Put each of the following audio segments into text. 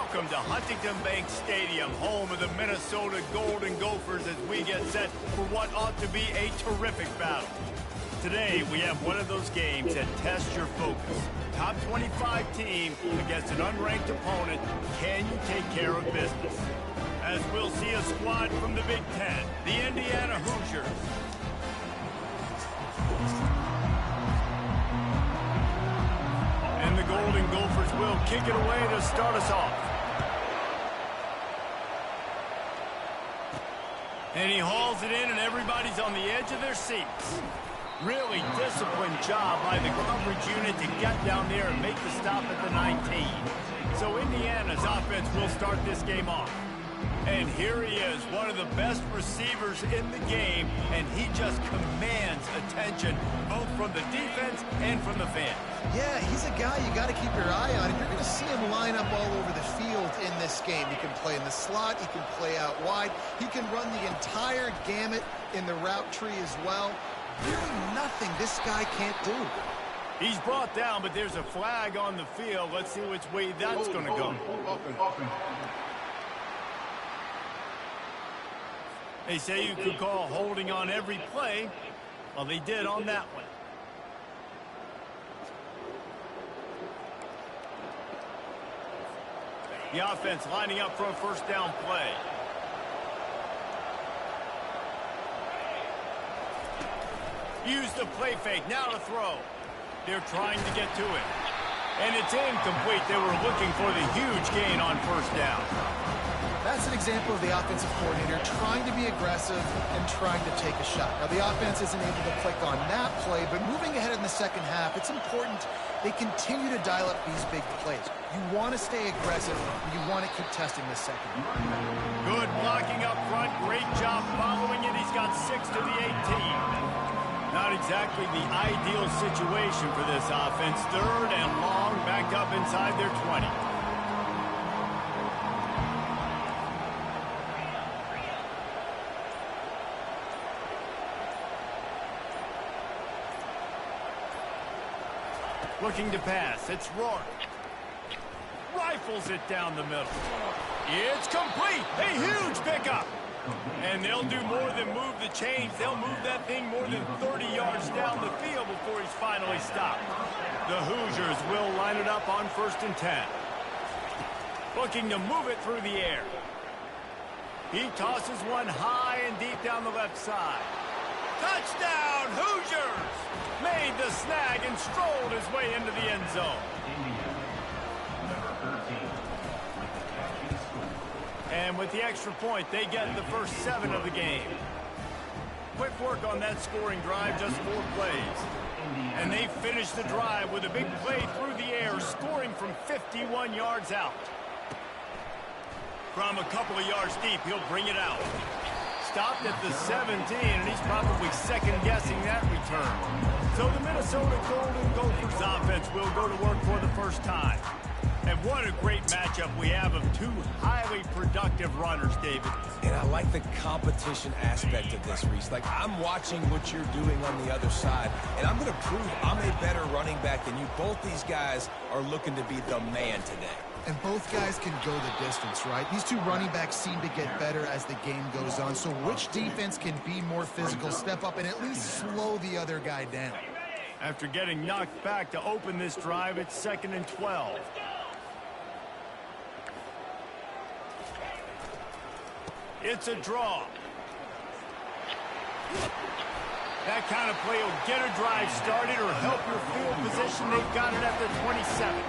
Welcome to Huntington Bank Stadium, home of the Minnesota Golden Gophers, as we get set for what ought to be a terrific battle. Today, we have one of those games that tests your focus. Top 25 team against an unranked opponent. Can you take care of business? As we'll see a squad from the Big Ten, the Indiana Hoosiers. And the Golden Gophers will kick it away to start us off. And he hauls it in, and everybody's on the edge of their seats. Really disciplined job by the coverage unit to get down there and make the stop at the 19. So Indiana's offense will start this game off. And here he is, one of the best receivers in the game, and he just commands attention both from the defense and from the fans. Yeah, he's a guy you got to keep your eye on, and you're going to see him line up all over the field in this game. He can play in the slot, he can play out wide, he can run the entire gamut in the route tree as well. Really nothing this guy can't do. He's brought down, but there's a flag on the field. Let's see which way that's going to go. They say you could call holding on every play. Well, they did on that one. The offense lining up for a first down play. Use the play fake, now to throw. They're trying to get to it. And it's incomplete. They were looking for the huge gain on first down. That's an example of the offensive coordinator trying to be aggressive and trying to take a shot. Now, the offense isn't able to click on that play, but moving ahead in the second half, it's important they continue to dial up these big plays. You want to stay aggressive, and you want to keep testing this second. Good blocking up front. Great job following it. He's got 6 to the 18. Not exactly the ideal situation for this offense. Third and long, backed up inside their 20. Looking to pass. It's Rourke. Rifles it down the middle. It's complete. A huge pickup. And they'll do more than move the chains. They'll move that thing more than 30 yards down the field before he's finally stopped. The Hoosiers will line it up on 1st and 10. Looking to move it through the air. He tosses one high and deep down the left side. Touchdown, Hoosiers! Made the snag and strolled his way into the end zone. And with the extra point, they get the first 7 of the game. Quick work on that scoring drive, just 4 plays. And they finish the drive with a big play through the air, scoring from 51 yards out. From a couple of yards deep, he'll bring it out. Stopped at the 17, and he's probably second-guessing that return. So the Minnesota Golden Gophers offense will go to work for the first time. And what a great matchup we have of 2 highly productive runners, David. And I like the competition aspect of this, Reese. Like, I'm watching what you're doing on the other side, and I'm going to prove I'm a better running back than you. Both these guys are looking to be the man today. And both guys can go the distance, right? These 2 running backs seem to get better as the game goes on. So which defense can be more physical, step up, and at least slow the other guy down? After getting knocked back to open this drive, it's 2nd and 12. It's a draw. That kind of play will get a drive started or help your field position. They've got it at the 27.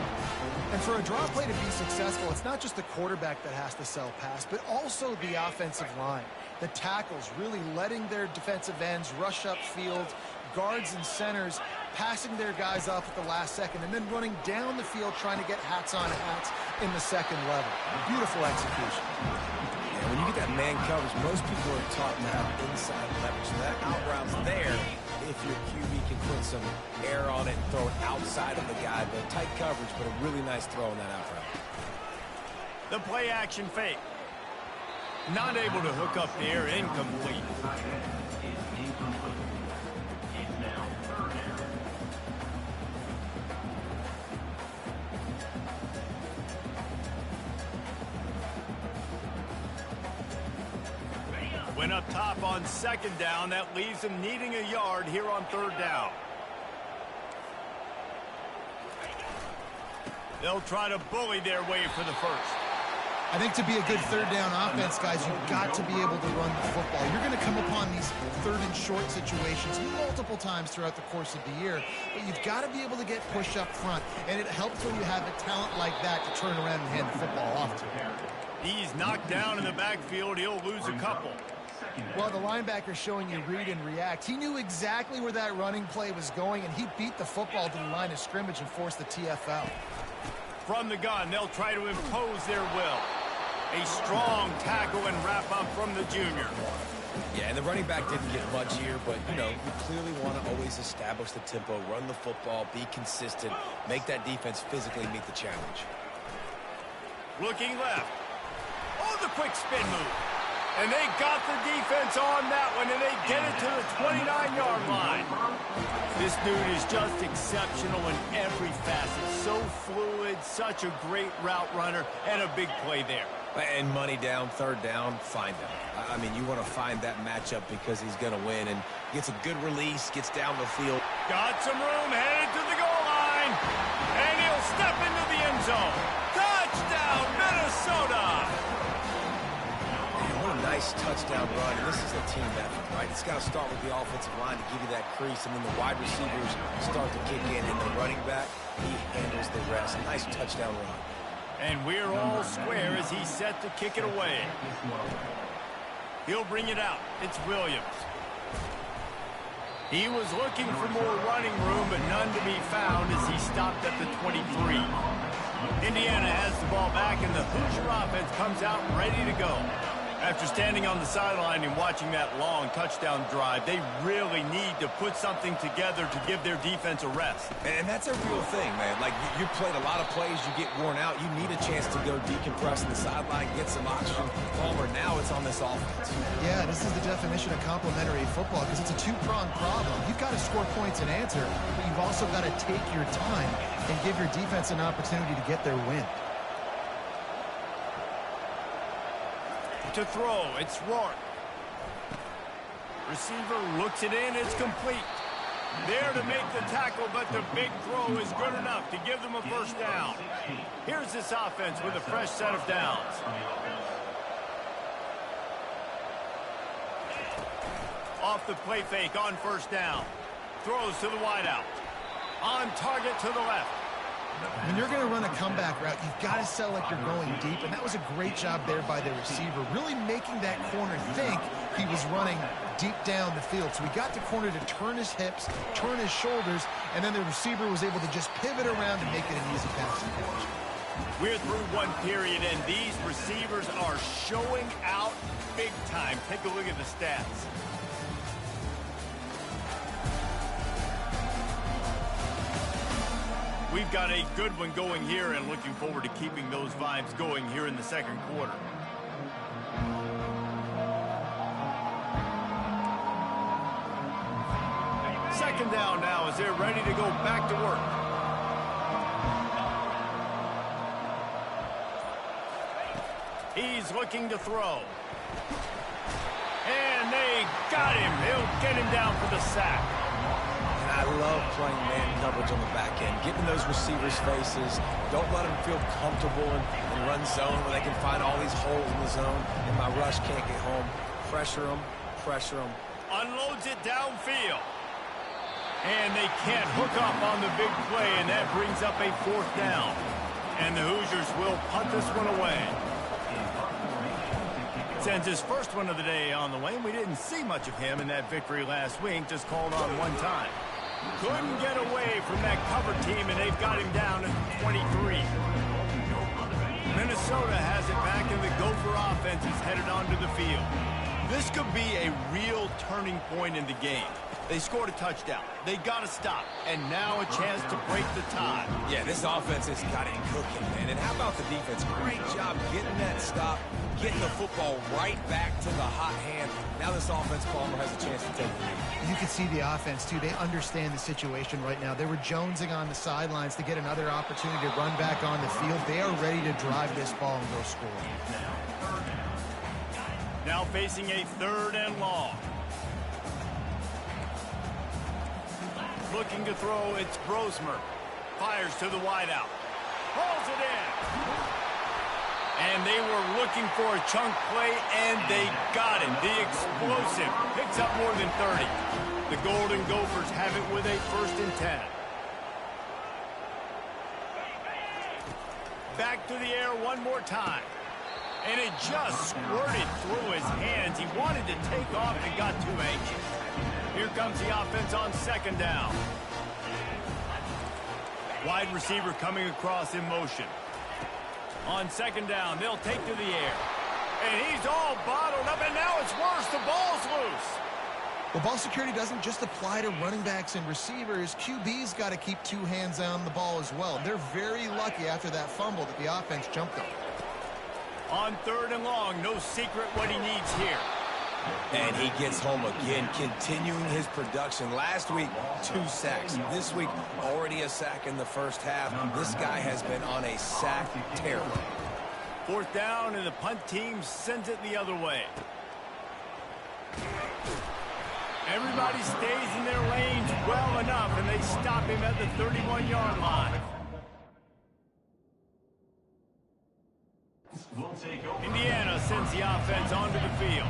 And for a draw play to be successful, it's not just the quarterback that has to sell pass, but also the offensive line. The tackles really letting their defensive ends rush upfield, guards and centers passing their guys off at the last second, and then running down the field trying to get hats on hats in the second level. Beautiful execution. Yeah, when you get that man coverage, most people are taught to have inside leverage. So that out route's there if your QB can put some air on it and throw it outside of the guy. But tight coverage, but a really nice throw on that out route. The play action fake. Not able to hook up the air, incomplete. Went up top on second down. That leaves them needing a yard here on third down. They'll try to bully their way for the first. I think to be a good third down offense, guys, you've got to be able to run the football. You're going to come upon these third and short situations multiple times throughout the course of the year, but you've got to be able to get push up front, and it helps when you have a talent like that to turn around and hand the football off to. He's knocked down in the backfield. He'll lose a couple. Well, the linebacker's showing you read and react. He knew exactly where that running play was going, and he beat the football to the line of scrimmage and forced the TFL. From the gun, they'll try to impose their will. A strong tackle and wrap up from the junior. Yeah, and the running back didn't get much here, but, you know, you clearly want to always establish the tempo, run the football, be consistent, make that defense physically meet the challenge. Looking left. Oh, the quick spin move. And they got the defense on that one, and they get it to the 29-yard line. This dude is just exceptional in every facet. So fluid, such a great route runner, and a big play there. And money down, third down, find him. I mean, you want to find that matchup because he's going to win, and gets a good release, gets down the field. Got some room, headed to the goal line, and he'll step into the end zone. Touchdown, Minnesota! What a nice touchdown run, and this is a team effort, right? It's got to start with the offensive line to give you that crease, and then the wide receivers start to kick in, and the running back, he handles the rest. Nice touchdown run. And we're all square as he's set to kick it away. He'll bring it out. It's Williams. He was looking for more running room, but none to be found as he stopped at the 23. Indiana has the ball back, and the Hoosier offense comes out ready to go. After standing on the sideline and watching that long touchdown drive, they really need to put something together to give their defense a rest. And that's a real thing, man. Like, you played a lot of plays, you get worn out, you need a chance to go decompress on the sideline, get some oxygen. Palmer, now it's on this offense. Yeah, this is the definition of complementary football because it's a two-pronged problem. You've got to score points and answer, but you've also got to take your time and give your defense an opportunity to get their win. To throw, it's Rourke. Receiver looks it in, it's complete. There to make the tackle, but the big throw is good enough to give them a first down. Here's this offense with a fresh set of downs. Off the play fake on first down. Throws to the wideout. On target to the left. When you're going to run a comeback route, you've got to sell like you're going deep, and that was a great job there by the receiver, really making that corner think he was running deep down the field. So he got the corner to turn his hips, turn his shoulders, and then the receiver was able to just pivot around and make it an easy pass and catch. We're through one period, and these receivers are showing out big time. Take a look at the stats. We've got a good one going here and looking forward to keeping those vibes going here in the second quarter. Second down now as they're ready to go back to work. He's looking to throw. And they got him. They'll get him down for the sack. I love playing man coverage on the back end, getting those receivers' faces. Don't let them feel comfortable and run zone where they can find all these holes in the zone, and my rush can't get home. Pressure them, pressure them. Unloads it downfield. And they can't hook up on the big play, and that brings up a fourth down. And the Hoosiers will punt this one away. Sends his first one of the day on the way. We didn't see much of him in that victory last week, just called on one time. Couldn't get away from that cover team, and they've got him down at 23. Minnesota has it back, and the Gopher offense is headed onto the field. This could be a real turning point in the game. They scored a touchdown. They got to stop, and now a chance to break the tie. Yeah, this offense has got it cooking, man. And how about the defense? Great job getting that stop, getting the football right back to the hot hand. Now this offense, Palmer, has a chance to take the lead. You can see the offense, too. They understand the situation right now. They were jonesing on the sidelines to get another opportunity to run back on the field. They are ready to drive this ball and go score. Now facing a 3rd and long. Looking to throw, it's Brosmer. Fires to the wideout. Hauls it in. And they were looking for a chunk play, and they got it. The explosive picks up more than 30. The Golden Gophers have it with a 1st and 10. Back to the air one more time. And it just squirted through his hands. He wanted to take off and got too anxious. Here comes the offense on 2nd down. Wide receiver coming across in motion. On 2nd down, they'll take to the air. And he's all bottled up, and now it's worse. The ball's loose. Well, ball security doesn't just apply to running backs and receivers. QB's got to keep 2 hands on the ball as well. They're very lucky after that fumble that the offense jumped on. On 3rd and long, no secret what he needs here. And he gets home again, continuing his production. Last week, 2 sacks. This week, already a sack in the 1st half. This guy has been on a sack tear. 4th down, and the punt team sends it the other way. Everybody stays in their lanes well enough, and they stop him at the 31-yard line. Indiana sends the offense onto the field.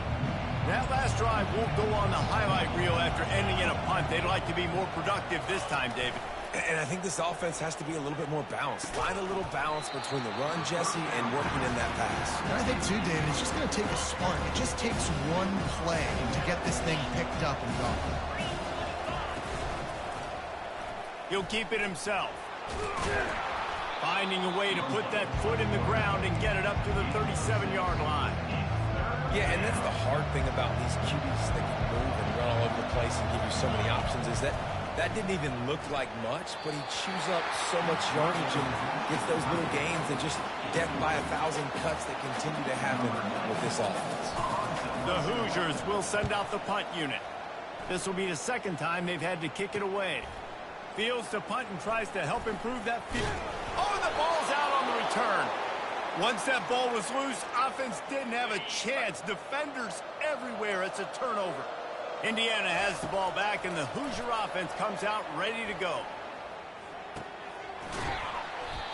That last drive won't go on the highlight reel after ending in a punt. They'd like to be more productive this time, David. And I think this offense has to be a little bit more balanced. Find a little balance between the run, Jesse, and working in that pass. And I think, too, David, it's just going to take a spark. It just takes one play to get this thing picked up and going. He'll keep it himself. Finding a way to put that foot in the ground and get it up to the 37-yard line. Yeah, and that's the hard thing about these QBs that can move and run all over the place and give you so many options is that didn't even look like much, but he chews up so much yardage and gets those little gains that just death by 1,000 cuts that continue to happen with this offense. The Hoosiers will send out the punt unit. This will be the 2nd time they've had to kick it away. Fields to punt and tries to help improve that field. Oh, the ball's out on the return. Once that ball was loose, offense didn't have a chance. Defenders everywhere. It's a turnover. Indiana has the ball back, and the Hoosier offense comes out ready to go.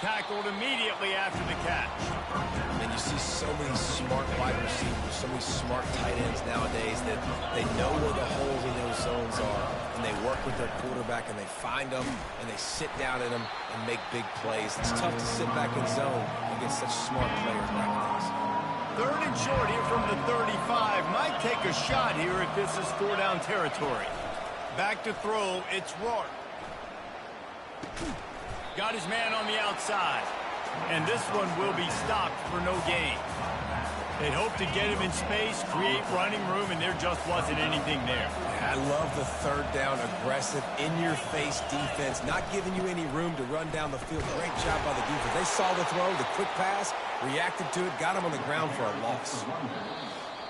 Tackled immediately after the catch. And you see so many smart wide receivers, so many smart tight ends nowadays that they know where the holes in those zones are, and they work with their quarterback, and they find them, and they sit down in them and make big plays. It's tough to sit back in zone against such smart players nowadays. 3rd and short here from the 35. Might take a shot here if this is 4-down territory. Back to throw, it's Rourke. Got his man on the outside. And this one will be stopped for no gain. They hope to get him in space, create running room, and there just wasn't anything there. I love the 3rd down, aggressive, in-your-face defense, not giving you any room to run down the field. Great job by the defense. They saw the throw, the quick pass, reacted to it, got him on the ground for a loss.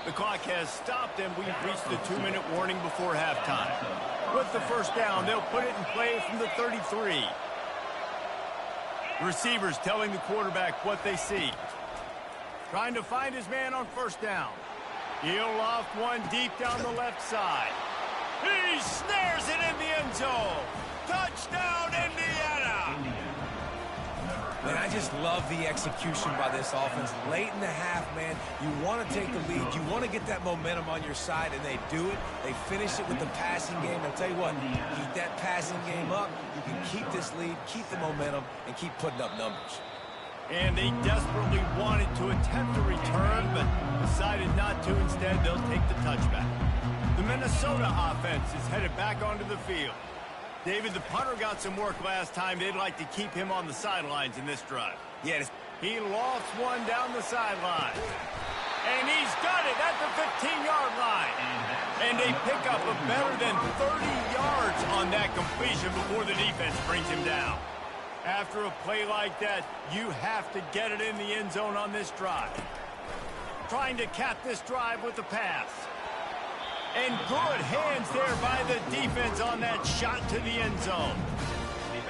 The clock has stopped, and we've reached the 2-minute warning before halftime. With the 1st down, they'll put it in play from the 33. Receivers telling the quarterback what they see. Trying to find his man on 1st down. He'll loft one deep down the left side. He snares it in the end zone. Touchdown, Indiana! Man, I just love the execution by this offense. Late in the half, man, you want to take the lead. You want to get that momentum on your side, and they do it. They finish it with the passing game. I'll tell you what, keep that passing game up. You can keep this lead, keep the momentum, and keep putting up numbers. And they desperately wanted to attempt a return, but decided not to. Instead, they'll take the touchback. The Minnesota offense is headed back onto the field. David, the punter got some work last time. They'd like to keep him on the sidelines in this drive. Yeah, he lofts one down the sideline. And he's got it at the 15-yard line. And they pick up a better than 30 yards on that completion before the defense brings him down. After a play like that, you have to get it in the end zone on this drive. Trying to cap this drive with the pass. And good hands there by the defense on that shot to the end zone.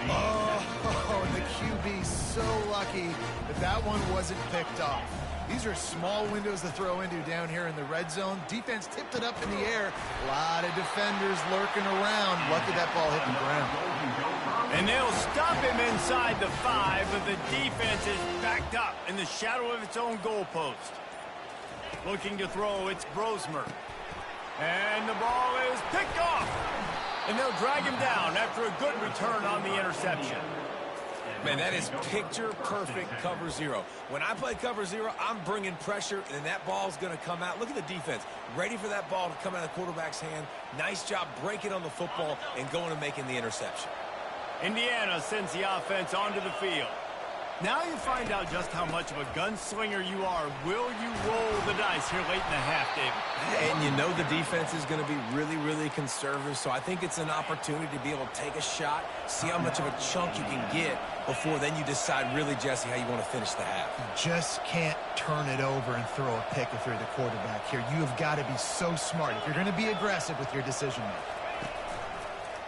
Oh, the QB so lucky that that one wasn't picked off. These are small windows to throw into down here in the red zone. Defense tipped it up in the air. A lot of defenders lurking around. Lucky that ball hit the ground. And they'll stop him inside the 5, but the defense is backed up in the shadow of its own goalpost. Looking to throw, it's Brosmer. And the ball is picked off. And they'll drag him down after a good return on the interception. Man, that is picture-perfect cover 0. When I play cover 0, I'm bringing pressure, and that ball's going to come out. Look at the defense. Ready for that ball to come out of the quarterback's hand. Nice job breaking on the football and going and making the interception. Indiana sends the offense onto the field. Now you find out just how much of a gunslinger you are. Will you roll the dice here late in the half, David? And you know the defense is going to be really, really conservative, so I think it's an opportunity to be able to take a shot, see how much of a chunk you can get before then you decide really, Jesse, how you want to finish the half. You just can't turn it over and throw a pick if you're the quarterback here. You have got to be so smart if you're going to be aggressive with your decision-making.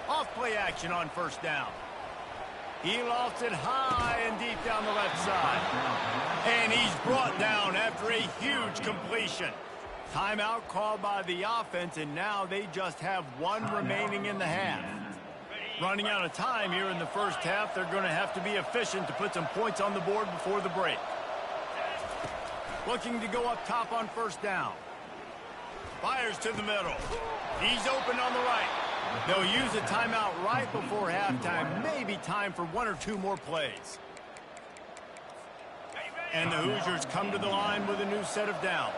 Off-play action on first down. He lofts it high and deep down the left side. And he's brought down after a huge completion. Timeout called by the offense, and now they just have one remaining in the half. Running out of time here in the first half, they're going to have to be efficient to put some points on the board before the break. Looking to go up top on first down. Fires to the middle. He's open on the right. They'll use a timeout right before halftime. Maybe time for 1 or 2 more plays. And the Hoosiers come to the line with a new set of downs.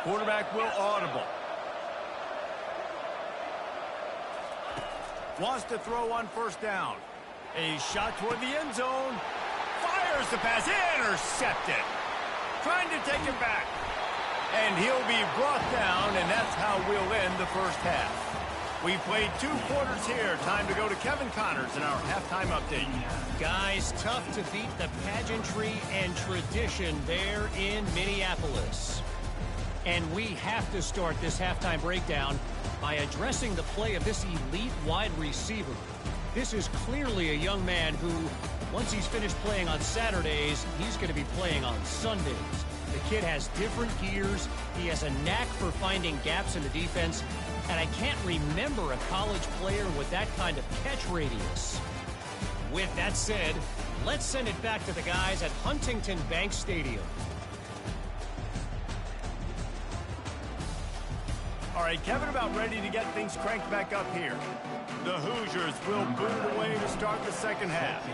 Quarterback will audible. Wants to throw on first down. A shot toward the end zone. Fires the pass, intercepted. Trying to take it back. And he'll be brought down, and that's how we'll end the first half. We've played 2 quarters here. Time to go to Kevin Connors in our halftime update. Guys, tough to beat the pageantry and tradition there in Minneapolis. And we have to start this halftime breakdown by addressing the play of this elite wide receiver. This is clearly a young man who, once he's finished playing on Saturdays, he's going to be playing on Sundays. The kid has different gears. He has a knack for finding gaps in the defense. And I can't remember a college player with that kind of catch radius. With that said, let's send it back to the guys at Huntington Bank Stadium. All right, Kevin, about ready to get things cranked back up here. The Hoosiers will boot it away to start the second half.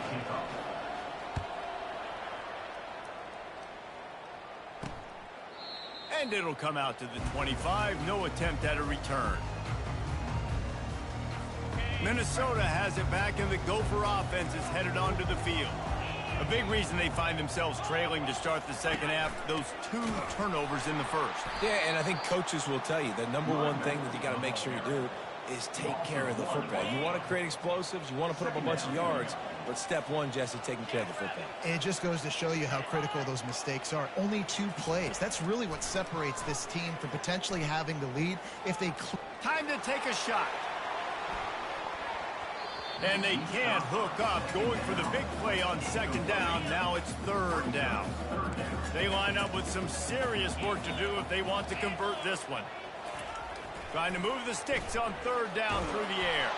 And it'll come out to the 25. No attempt at a return. Minnesota has it back, and the Gopher offense is headed onto the field. A big reason they find themselves trailing to start the second half, those 2 turnovers in the first. Yeah, and I think coaches will tell you the number one thing that you got to make sure you do is take care of the football. You want to create explosives, you want to put up a bunch of yards, but step 1, Jesse, taking care of the football. It just goes to show you how critical those mistakes are. Only 2 plays. That's really what separates this team from potentially having the lead if they... Time to take a shot. And they can't hook up, going for the big play on second down. Now it's third down. They line up with some serious work to do if they want to convert this one. Trying to move the sticks on third down through the air.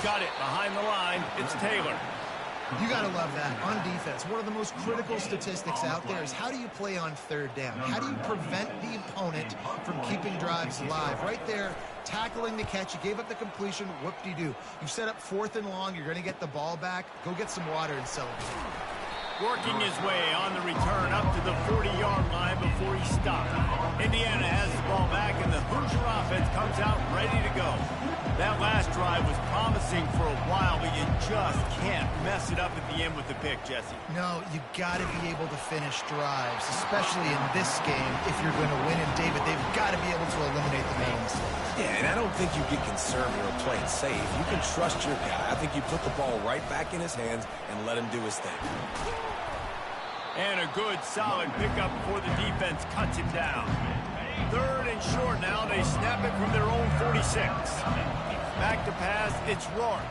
Got it behind the line. It's Taylor. You got to love that. On defense, one of the most critical statistics out there is how do you play on third down? How do you prevent the opponent from keeping drives alive? Right there, tackling the catch. You gave up the completion. Whoop-de-doo. You set up 4th and long. You're going to get the ball back. Go get some water and celebrate. Working his way on the return up to the 40-yard line before he stopped. Indiana has the ball back, and the Hoosier offense comes out ready to go. That last drive was promising for a while, but you just can't mess it up at the end with the pick, Jesse. No, you got to be able to finish drives, especially in this game. If you're going to win, and David, they've got to be able to eliminate the mental mistakes. Yeah, and I don't think you get conservative or play it safe. You can trust your guy. I think you put the ball right back in his hands and let him do his thing. And a good, solid pickup before the defense cuts him down. 3rd and short now. They snap it from their own 46. Back to pass. It's Rourke.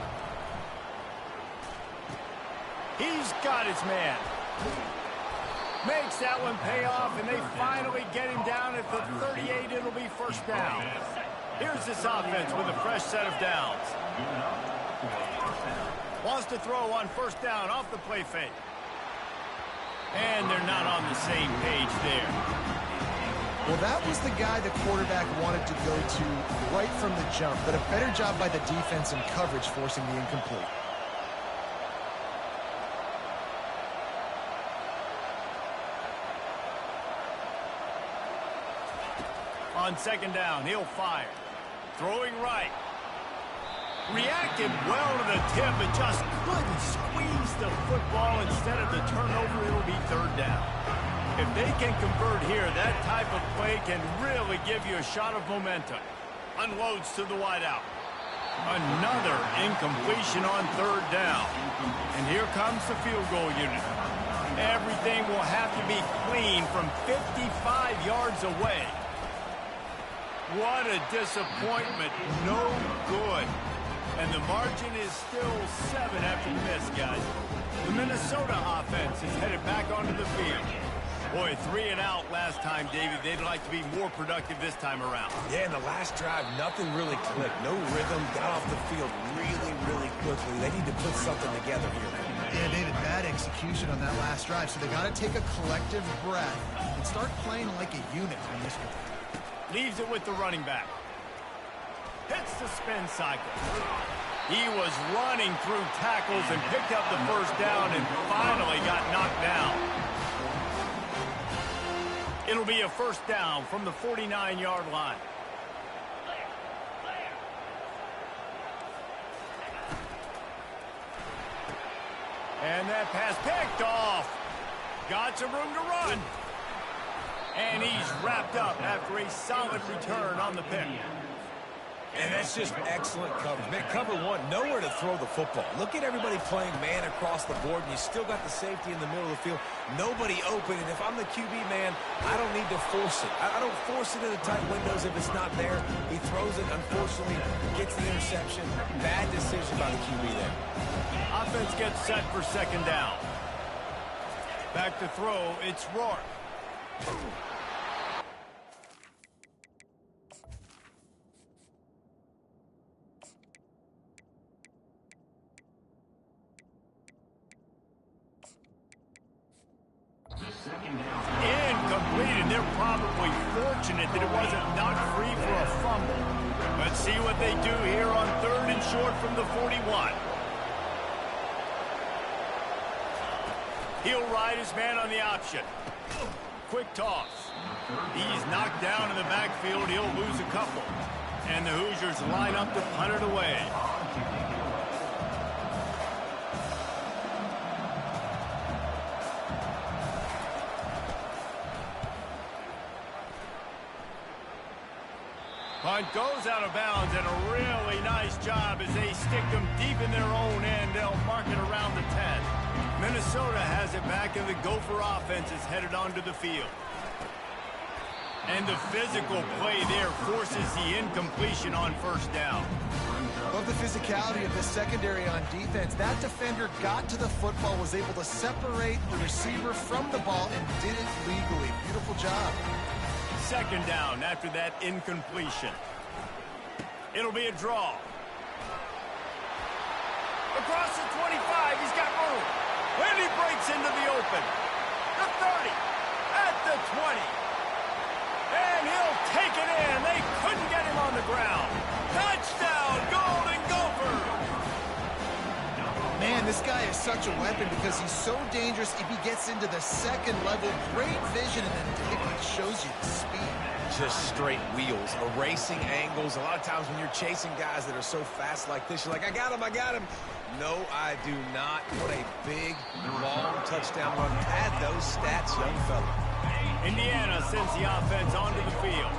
He's got his man. Makes that one pay off, and they finally get him down at the 38. It'll be first down. Here's this offense with a fresh set of downs. Wants to throw on first down off the play fake. And they're not on the same page there. Well, that was the guy the quarterback wanted to go to right from the jump, but a better job by the defense in coverage forcing the incomplete. On 2nd down, he'll fire. Throwing right. Reacted well to the tip, but just couldn't squeeze the football. Instead of the turnover, it'll be 3rd down. If they can convert here, that type of play can really give you a shot of momentum. Unloads to the wideout. Another incompletion on 3rd down. And here comes the field goal unit. Everything will have to be clean from 55 yards away. What a disappointment. No good. And the margin is still 7 after the miss, guys. The Minnesota offense is headed back onto the field. Boy, 3 and out last time, David. They'd like to be more productive this time around. Yeah, in the last drive, nothing really clicked. No rhythm, got off the field really quickly. They need to put something together here. Yeah, David, bad execution on that last drive, so they got to take a collective breath and start playing like a unit on this one. Leaves it with the running back. Hits the spin cycle. He was running through tackles and picked up the first down and finally got knocked down. It'll be a first down from the 49-yard line. And that pass picked off. Got some room to run. And he's wrapped up after a solid return on the pick. And that's just excellent coverage. Man, cover 1, nowhere to throw the football. Look at everybody playing man across the board, and you still got the safety in the middle of the field. Nobody open, and if I'm the QB, man, I don't need to force it. I don't force it in the tight windows if it's not there. He throws it, unfortunately, gets the interception. Bad decision by the QB there. Offense gets set for 2nd down. Back to throw, it's Rourke. Incomplete, and they're probably fortunate that it wasn't knocked free for a fumble. Let's see what they do here on 3rd and short from the 41. He'll ride his man on the option. Quick toss. He's knocked down in the backfield. He'll lose a couple. And the Hoosiers line up to punt it away. Punt goes out of bounds, and a really nice job as they stick them deep in their own end. They'll mark it around the 10. Minnesota has it back, and the Gopher offense is headed onto the field. And the physical play there forces the incompletion on first down. Love the physicality of the secondary on defense. That defender got to the football, was able to separate the receiver from the ball, and did it legally. Beautiful job. 2nd down after that incompletion. It'll be a draw. Across the 25, he's got room. And he breaks into the open. The 30, at the 20. And he'll take it in. They couldn't get him on the ground. Touchdown, Golden Gophers! Man, this guy is such a weapon because he's so dangerous if he gets into the 2nd level. Great vision, and then it shows you the speed. Just straight wheels, erasing angles. A lot of times when you're chasing guys that are so fast like this, you're like, I got him. No, I do not. What a big, long touchdown run. Add those stats, young fella. Indiana sends the offense onto the field.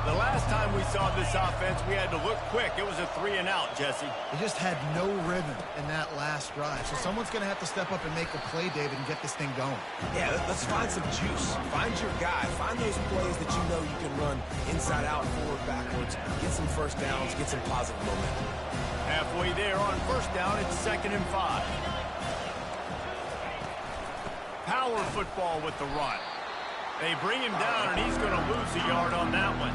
The last time we saw this offense, we had to look quick. It was a 3-and-out, Jesse. They just had no rhythm in that last drive. So someone's going to have to step up and make the play, David, and get this thing going. Yeah, let's find some juice. Find your guy. Find those plays that you know you can run inside out, forward, backwards. Get some first downs. Get some positive momentum. Halfway there on first down, it's 2nd and 5. Power football with the run. They bring him down, and he's going to lose a yard on that one.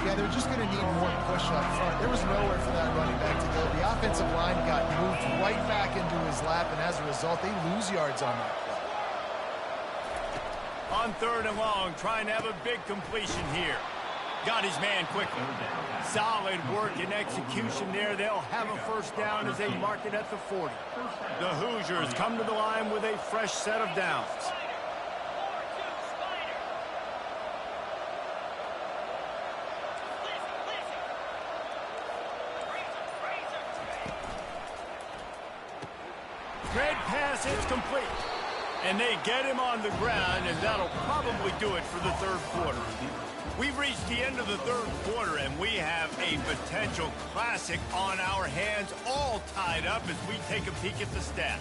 Yeah, they're just going to need more push up front. There was nowhere for that running back to go. The offensive line got moved right back into his lap, and as a result, they lose yards on that play. On 3rd and long, trying to have a big completion here. Got his man quickly. Solid work and execution there. They'll have a first down as they mark it at the 40. The Hoosiers come to the line with a fresh set of downs. Great pass, it's complete. And they get him on the ground, and that'll probably do it for the 3rd quarter. We've reached the end of the 3rd quarter, and we have a potential classic on our hands, all tied up as we take a peek at the stats.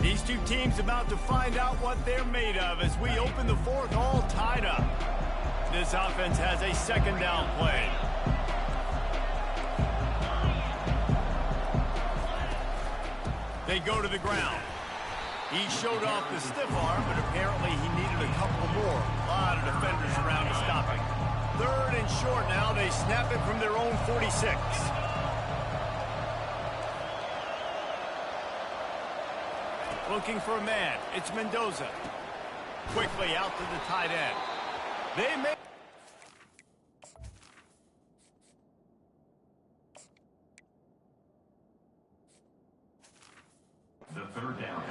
These two teams about to find out what they're made of as we open the 4th, all tied up. This offense has a 2nd down play. They go to the ground. He showed off the stiff arm, but apparently he needed a couple more. A lot of defenders around to stop him. 3rd and short now. They snap it from their own 46. Looking for a man. It's Mendoza. Quickly out to the tight end. They make...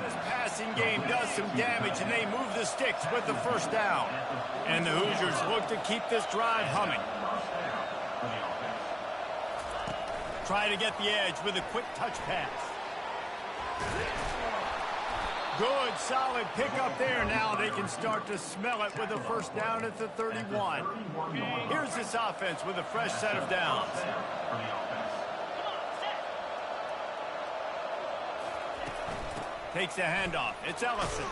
This passing game does some damage, and they move the sticks with the first down. And the Hoosiers look to keep this drive humming. Try to get the edge with a quick touch pass. Good, solid pickup there. Now they can start to smell it with a first down at the 31. Here's this offense with a fresh set of downs. Takes a handoff. It's Ellison.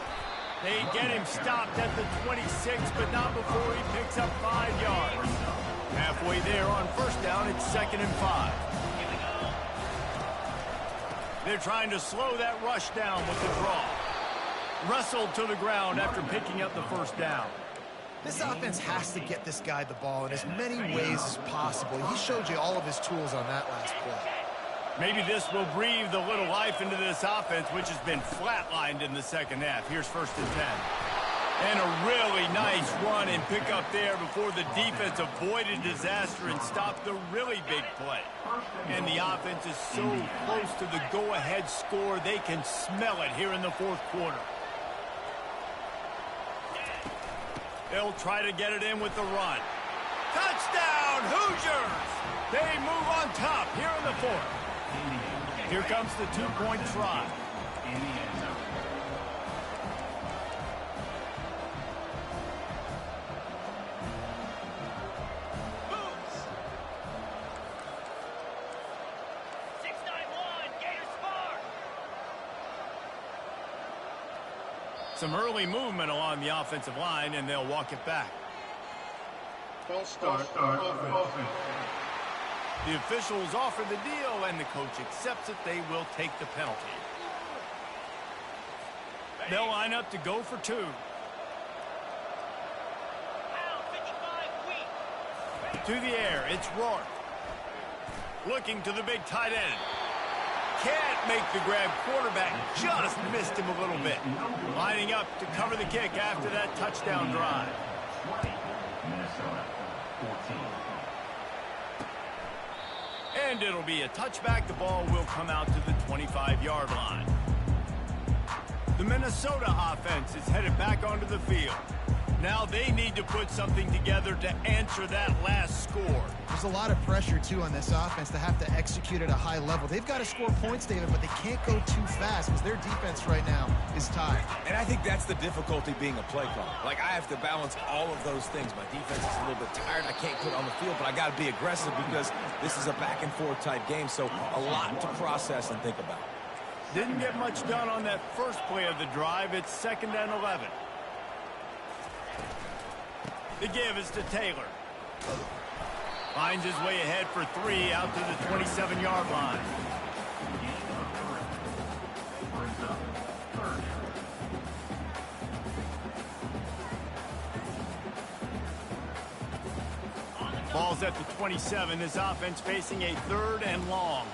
They get him stopped at the 26, but not before he picks up 5 yards. Halfway there on first down, it's 2nd and 5. They're trying to slow that rush down with the draw. Wrestled to the ground after picking up the first down. This offense has to get this guy the ball in as many ways as possible. He showed you all of his tools on that last play. Maybe this will breathe a little life into this offense, which has been flatlined in the 2nd half. Here's 1st and 10. And a really nice run and pick up there before the defense avoided disaster and stopped the really big play. And the offense is so close to the go-ahead score, they can smell it here in the 4th quarter. They'll try to get it in with the run. Touchdown, Hoosiers! They move on top here in the 4th. Here comes the 2-point try. Some early movement along the offensive line, and they'll walk it back. Don't start offense. The officials offer the deal, and the coach accepts it. They will take the penalty. They'll line up to go for 2. To the air, it's Rourke. Looking to the big tight end. Can't make the grab. Quarterback just missed him a little bit. Lining up to cover the kick after that touchdown drive. And it'll be a touchback. The ball will come out to the 25-yard line. The Minnesota offense is headed back onto the field. Now they need to put something together to answer that last score. There's a lot of pressure, too, on this offense to have to execute at a high level. They've got to score points, David, but they can't go too fast because their defense right now is tired. And I think that's the difficulty being a play caller. Like, I have to balance all of those things. My defense is a little bit tired. I can't put it on the field, but I got to be aggressive because this is a back-and-forth type game, so a lot to process and think about. Didn't get much done on that first play of the drive. It's 2nd and 11. The give is to Taylor. Finds his way ahead for 3 out to the 27-yard line. Ball's at the 27. This offense facing a 3rd and long.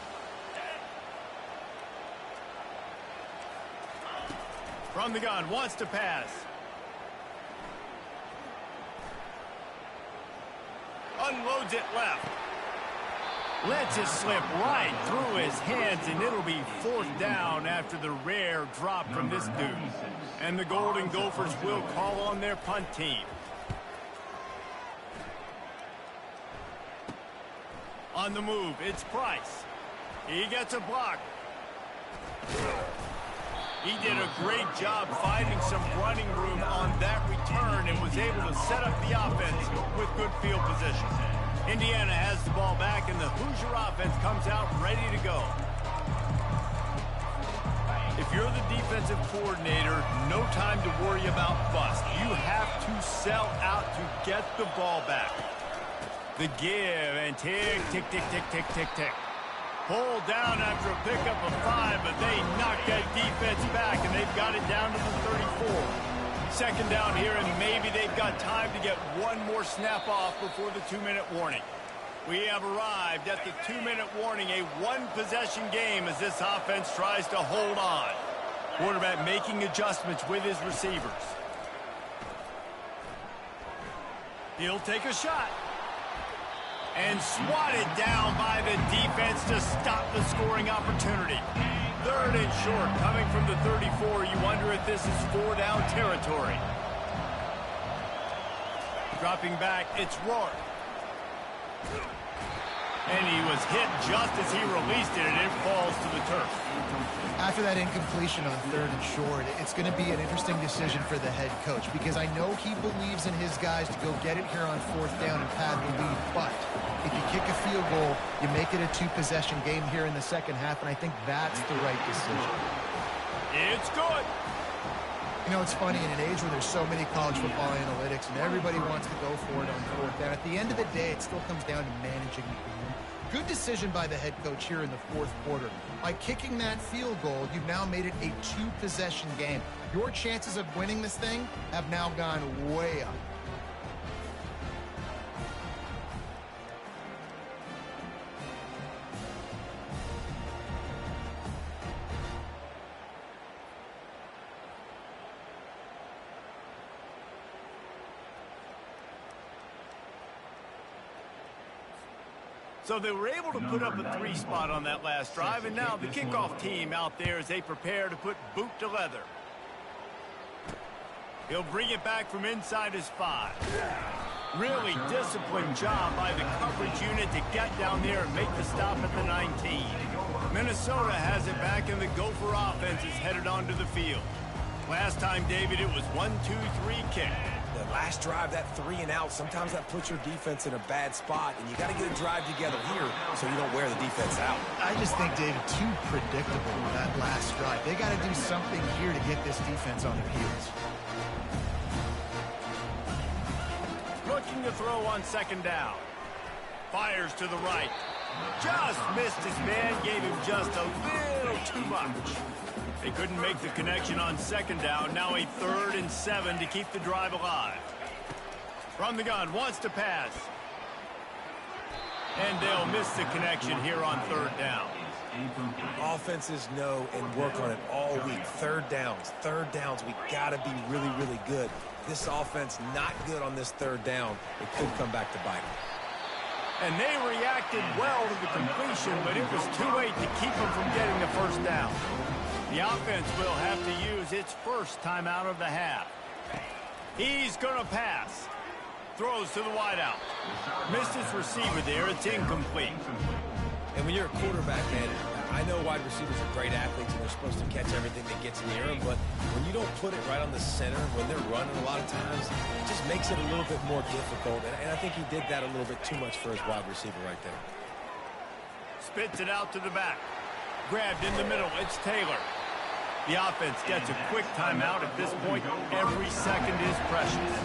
From the gun, wants to pass. Unloads it left. Lets it slip right through his hands, and it'll be 4th down after the rare drop from this dude. And the Golden Gophers will call on their punt team. On the move, it's Price. He gets a block. He did a great job finding some running room on that return and was able to set up the offense with good field position. Indiana has the ball back, and the Hoosier offense comes out ready to go. If you're the defensive coordinator, no time to worry about bust. You have to sell out to get the ball back. The give, and tick, tick, tick, tick, tick, tick, tick. Pulled down after a pickup of 5, but they knocked that defense back, and they've got it down to the 34. 2nd down here, and maybe they've got time to get one more snap off before the 2-minute warning. We have arrived at the 2-minute warning, a one-possession game as this offense tries to hold on. Quarterback making adjustments with his receivers. He'll take a shot. And swatted down by the defense to stop the scoring opportunity. 3rd and short, coming from the 34. You wonder if this is 4-down territory. Dropping back, it's Rourke. And he was hit just as he released it, and it falls to the turf. After that incompletion on 3rd and short, it's going to be an interesting decision for the head coach because I know he believes in his guys to go get it here on 4th down and pad the lead, but if you kick a field goal, you make it a 2-possession game here in the 2nd half, and I think that's the right decision. It's good. You know, it's funny, in an age where there's so many college football analytics and everybody wants to go for it on 4th down, at the end of the day, it still comes down to managing the game. Good decision by the head coach here in the 4th quarter. By kicking that field goal, you've now made it a 2-possession game. Your chances of winning this thing have now gone way up. So they were able to put up a 3 spot on that last drive, and now the kickoff team out there as they prepare to put boot to leather. He'll bring it back from inside his 5. Really disciplined job by the coverage unit to get down there and make the stop at the 19. Minnesota has it back, and the Gopher offense is headed onto the field. Last time, David, it was 1-2-3 kick. The last drive, that 3 and out, sometimes that puts your defense in a bad spot, and you got to get a drive together here so you don't wear the defense out. I just think, David, too predictable with that last drive. They got to do something here to get this defense on their heels. Looking to throw on 2nd down. Fires to the right. Just missed his man, gave him just a little too much. They couldn't make the connection on 2nd down. Now a 3rd and 7 to keep the drive alive. From the gun, wants to pass. And they'll miss the connection here on 3rd down. Offenses know and work on it all week. 3rd downs. We got to be really, really good. This offense not good on this 3rd down. It could come back to bite them. And they reacted well to the completion, but it was too late to keep them from getting the 1st down. The offense will have to use its first timeout of the half. He's going to pass. Throws to the wideout. Missed his receiver there. It's incomplete. And when you're a quarterback, man, I know wide receivers are great athletes and they're supposed to catch everything that gets near them, but when you don't put it right on the center, when they're running a lot of times, it just makes it a little bit more difficult. And I think he did that a little bit too much for his wide receiver right there. Spits it out to the back. Grabbed in the middle. It's Taylor. The offense gets a quick timeout at this point. Every second is precious.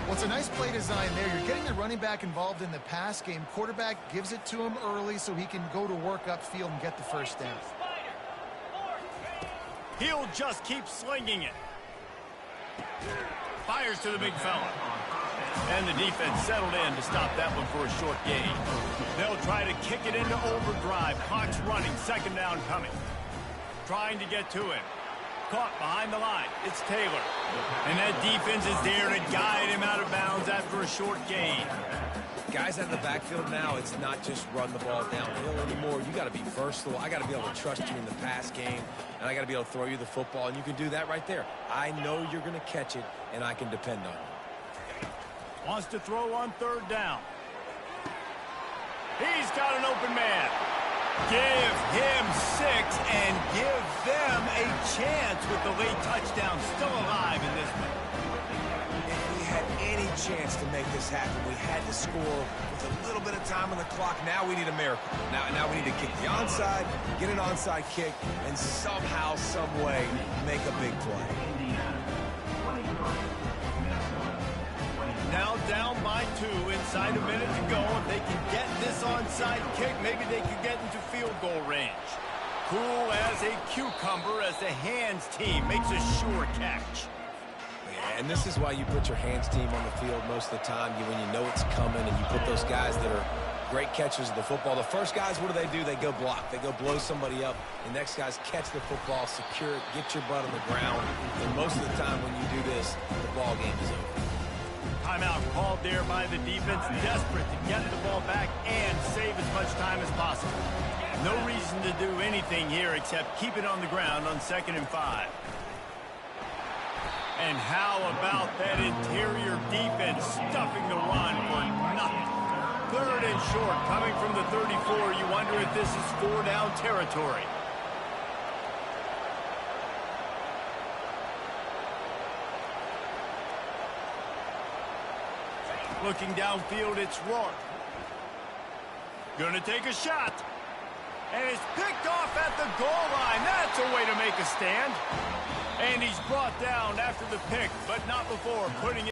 Well, it's a nice play design there. You're getting the running back involved in the pass game. Quarterback gives it to him early so he can go to work upfield and get the first down. He'll just keep slinging it. Fires to the big fella. And the defense settled in to stop that one for a short gain. They'll try to kick it into overdrive. Clock's running. Second down coming. Trying to get to him. Caught behind the line. It's Taylor. And that defense is there to guide him out of bounds after a short gain. Guys out of the backfield now, it's not just run the ball downhill anymore. You got to be versatile. I got to be able to trust you in the pass game, and I got to be able to throw you the football, and you can do that right there. I know you're going to catch it, and I can depend on it. Wants to throw on third down. He's got an open man. Give him 6 and give them a chance with the late touchdown still alive in this one. If we had any chance to make this happen, we had to score with a little bit of time on the clock. Now we need a miracle. Now we need to kick the onside, get an onside kick, and somehow, some way, make a big play. Now down by 2, inside a minute to go. If they can get this onside kick, maybe they could get into field goal range. Cool as a cucumber as the hands team makes a sure catch. Yeah, and this is why you put your hands team on the field most of the time, when you know it's coming, and you put those guys that are great catchers of the football. The first guys, what do? They go block. They go blow somebody up. The next guys catch the football, secure it, get your butt on the ground. And most of the time when you do this, the ball game is over. Timeout called there by the defense, desperate to get the ball back and save as much time as possible. No reason to do anything here except keep it on the ground on 2nd and 5. And how about that interior defense stuffing the run for nothing? 3rd and short, coming from the 34. You wonder if this is 4-down territory. Looking downfield, it's Rourke. Gonna take a shot. And it's picked off at the goal line. That's a way to make a stand. And he's brought down after the pick, but not before putting it